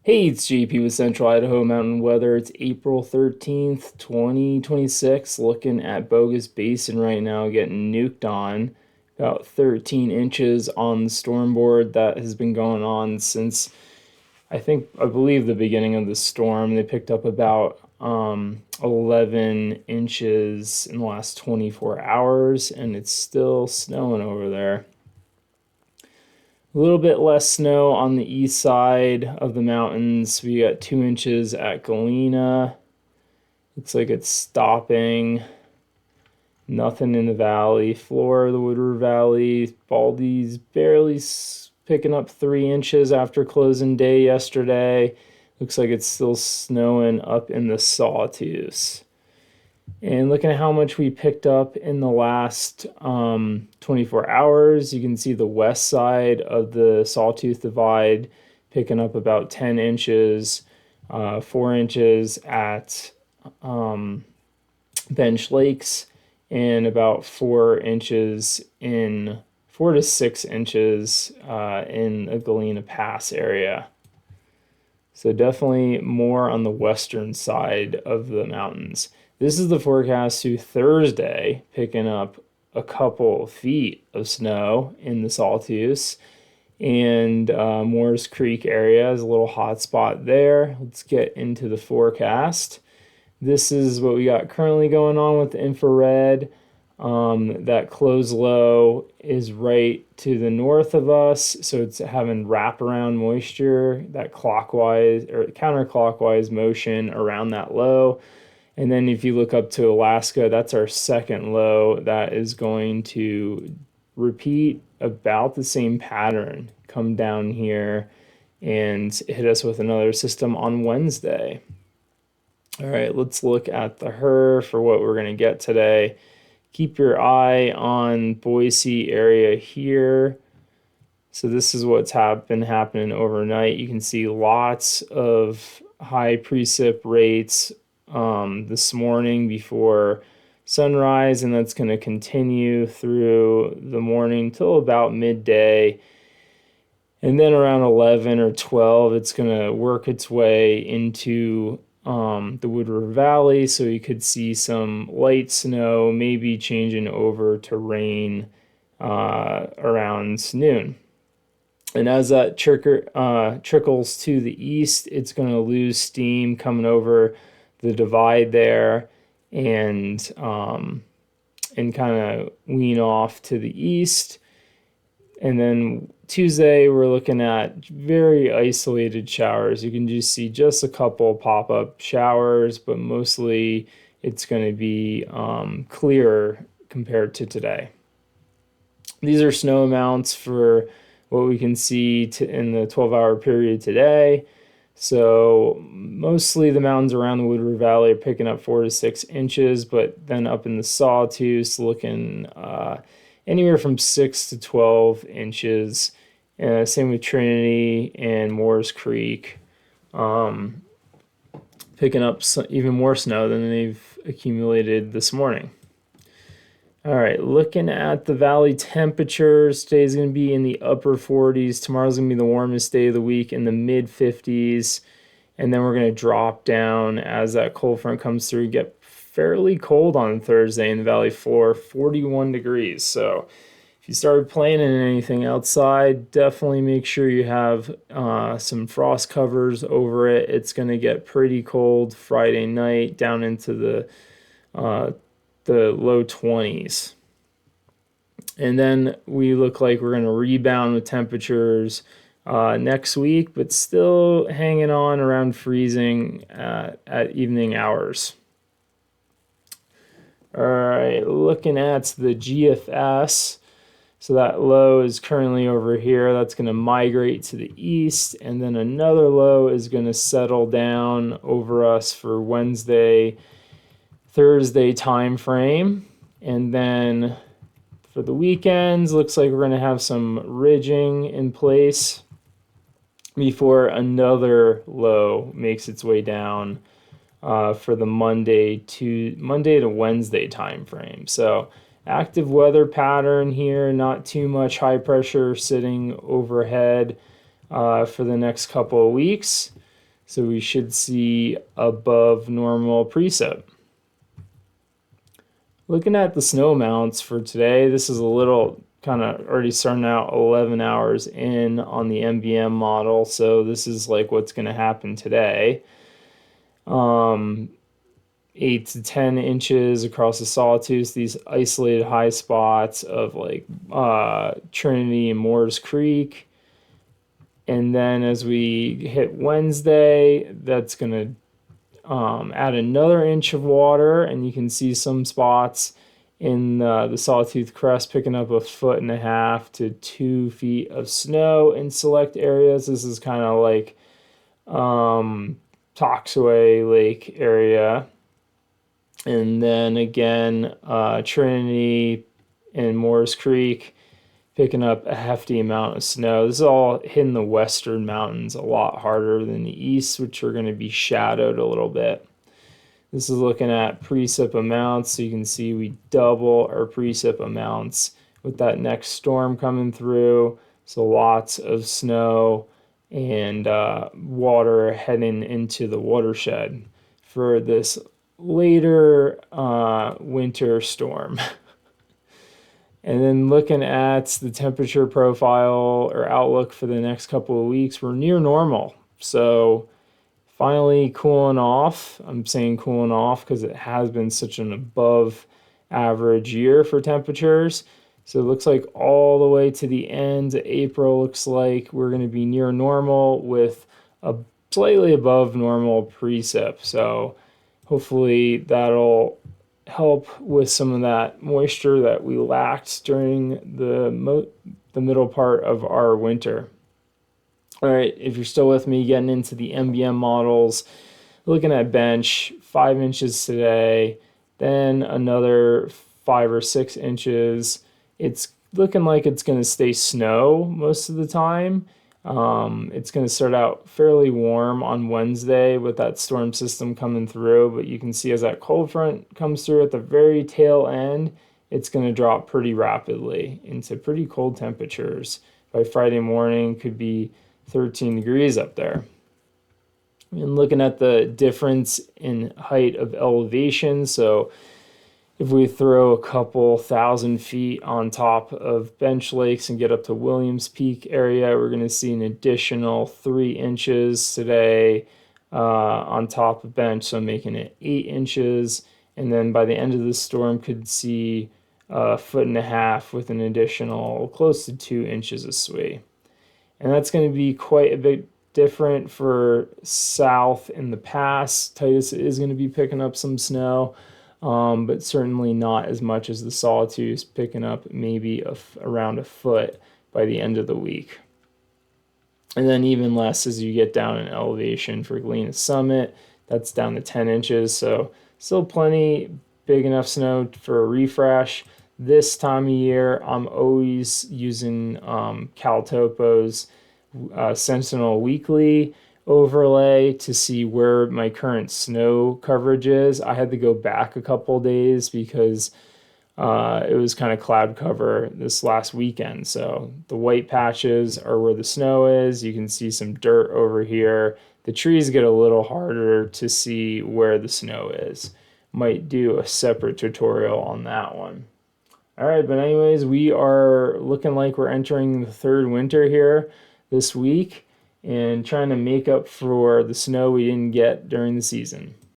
Hey, it's JP with Central Idaho Mountain Weather. It's April 13th, 2026. Looking at Bogus Basin right now, getting nuked on. About 13 inches on the storm board that has been going on since I believe the beginning of the storm. They picked up about 11 inches in the last 24 hours, and it's still snowing over there. A little bit less snow on the east side of the mountains. We got 2 inches at Galena. Looks like it's stopping. Nothing in the valley. Floor of the Wood River Valley. Baldy's barely picking up 3 inches after closing day yesterday. Looks like it's still snowing up in the Sawtooth. And looking at how much we picked up in the last 24 hours, you can see the west side of the Sawtooth Divide picking up about 10 inches, 4 inches at Bench Lakes, and about 4 to 6 inches in the Galena Pass area. So definitely more on the western side of the mountains. This is the forecast to Thursday, picking up a couple of feet of snow in the Sawtooth, and Moores Creek area is a little hot spot there. Let's get into the forecast. This is what we got currently going on with the infrared. That close low is right to the north of us, so it's having wraparound moisture, that clockwise or counterclockwise motion around that low. And then if you look up to Alaska, that's our second low that is going to repeat about the same pattern, come down here and hit us with another system on Wednesday. All right, let's look at the HRRR for what we're going to get today. Keep your eye on Boise area here. So this is what's been happening overnight. You can see lots of high precip rates this morning before sunrise, and that's going to continue through the morning till about midday. And then around 11 or 12, it's going to work its way into the Wood River Valley, so you could see some light snow, maybe changing over to rain around noon. And as that trickles to the east, it's going to lose steam coming over the divide there, and kind of wean off to the east. And then Tuesday, we're looking at very isolated showers. You can just see just a couple pop-up showers, but mostly it's going to be clearer compared to today. These are snow amounts for what we can see in the 12-hour period today. So mostly the mountains around the Wood River Valley are picking up 4 to 6 inches, but then up in the Sawtooth, looking anywhere from 6 to 12 inches. Same with Trinity and Moores Creek, picking up even more snow than they've accumulated this morning. All right, looking at the valley temperatures, today's going to be in the upper 40s. Tomorrow's going to be the warmest day of the week in the mid 50s. And then we're going to drop down as that cold front comes through, get fairly cold on Thursday in the valley floor, 41 degrees. So if you started planning anything outside, definitely make sure you have some frost covers over it. It's going to get pretty cold Friday night down into the low 20s. And then we look like we're going to rebound with temperatures next week, but still hanging on around freezing at evening hours. All right, looking at the GFS. So that low is currently over here. That's going to migrate to the east, and then another low is going to settle down over us for Wednesday, Thursday time frame. And then for the weekends, looks like we're going to have some ridging in place before another low makes its way down for the Monday to Wednesday time frame. So active weather pattern here, not too much high pressure sitting overhead for the next couple of weeks. So we should see above normal precip. Looking at the snow amounts for today, this is a little kind of already starting out 11 hours in on the MBM model. So this is like what's going to happen today. 8 to 10 inches across the Sawtooth, these isolated high spots of like Trinity and Moores Creek. And then as we hit Wednesday, that's going to add another inch of water, and you can see some spots in the Sawtooth Crest picking up 1.5 to 2 feet of snow in select areas. This is kind of like Toxaway Lake area. And then again, Trinity and Moores Creek picking up a hefty amount of snow. This is all hitting the western mountains a lot harder than the east, which are going to be shadowed a little bit. This is looking at precip amounts, so you can see we double our precip amounts with that next storm coming through. So lots of snow and water heading into the watershed for this later winter storm. And then looking at the temperature profile or outlook for the next couple of weeks, we're near normal. So finally cooling off. I'm saying cooling off because it has been such an above average year for temperatures. So it looks like all the way to the end of April looks like we're going to be near normal with a slightly above normal precip. So hopefully that'll help with some of that moisture that we lacked during the middle part of our winter. All right, if you're still with me, getting into the MBM models, looking at bench, 5 inches today, then another 5 or 6 inches. It's looking like it's going to stay snow most of the time. It's going to start out fairly warm on Wednesday with that storm system coming through, but you can see as that cold front comes through at the very tail end, it's going to drop pretty rapidly into pretty cold temperatures. By Friday morning, could be 13 degrees up there. And looking at the difference in height of elevation, so if we throw a couple thousand feet on top of Bench Lakes and get up to Williams Peak area, we're going to see an additional 3 inches today on top of Bench, so making it 8 inches. And then by the end of the storm, could see 1.5 foot with an additional close to 2 inches of sway. And that's going to be quite a bit different for south in the pass. Titus is going to be picking up some snow. But certainly not as much as the Sawtooth, picking up maybe around 1 foot by the end of the week. And then even less as you get down in elevation for Galena Summit. That's down to 10 inches, so still plenty big enough snow for a refresh. This time of year, I'm always using CalTopo's Sentinel Weekly overlay to see where my current snow coverage is. I had to go back a couple days because it was kind of cloud cover this last weekend. So the white patches are where the snow is. You can see some dirt over here. The trees get a little harder to see where the snow is. Might do a separate tutorial on that one. All right, but anyways, we are looking like we're entering the third winter here this week and trying to make up for the snow we didn't get during the season.